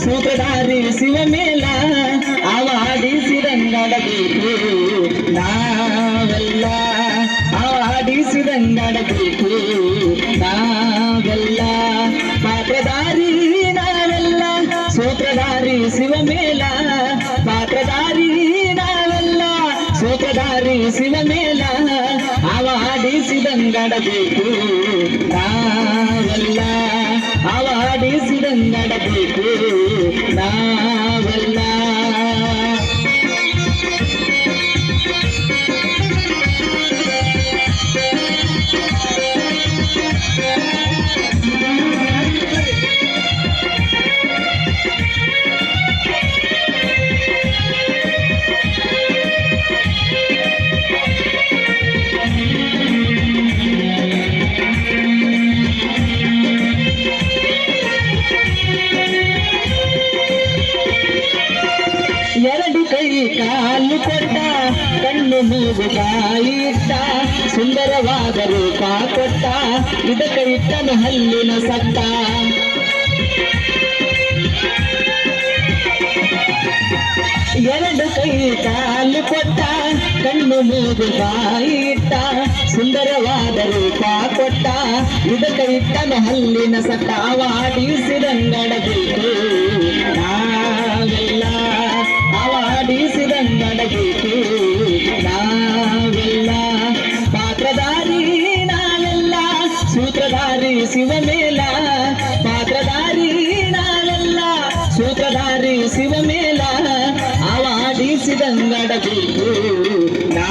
ಸೂತ್ರಧಾರಿ ಶಿವಮೇಲ ಆವಾಡಿಸಿದಂಗಡಬೇಕು ನಾವೆಲ್ಲ ಆವಾಡಿಸಿದಂಗಡಬೇಕು ನಾವೆಲ್ಲ ಪಾತ್ರಧಾರಿ ನಾವೆಲ್ಲ ಸೂತ್ರಧಾರಿ ಶಿವಮೇಲ ಪಾತ್ರಧಾರಿ ನಾವೆಲ್ಲ ಸೂತ್ರಧಾರಿ ಶಿವಮೇಲ ಆವಾಡಿಸಿದಂಗಡಬೇಕು ನಾವೆಲ್ಲ ಆವಾಡಿಸಿದಂಗಡಬೇಕು ನಾವೆಲ್ಲ ಎರಡು ಕೈ ಕಾಲು ಕೊಟ್ಟ ಕಣ್ಣು ಮೂಗು ಕಾಯಿ ಇಟ್ಟ ಸುಂದರವಾದ ರೂಪ ಕೊಟ್ಟ ಇದಕ್ಕೆ ಇಟ್ಟನು ಹಲ್ಲಿನ ಸಟ್ಟ ಎರಡು ಕೈ ಕಾಲು ಕೊಟ್ಟ ಕಣ್ಣು ಮೂಗು ಕಾಯಿ ಇಟ್ಟ ಸುಂದರವಾದ ರೂಪ ಕೊಟ್ಟ ಇದಕ್ಕೆ ಇಟ್ಟನು ಹಲ್ಲಿನ ಸಟ್ಟ ಆವಾಡಿಸಿದಂಗಡಬೇಕು ನಾವೆಲ್ಲ ಆವಾಡಿಸಿದಂಗಡಬೇಕು ನಾವೆಲ್ಲ ಪಾತ್ರಧಾರಿ ನಾವೆಲ್ಲ ಸೂತ್ರಧಾರಿ ಶಿವಮೇಲ ಪಾತ್ರಧಾರಿ ನಾವೆಲ್ಲ ಸೂತ್ರಧಾರಿ ಶಿವಮೇಲ ಆವಾಡಿಸಿದಂಗಡಬೇಕು ನಾ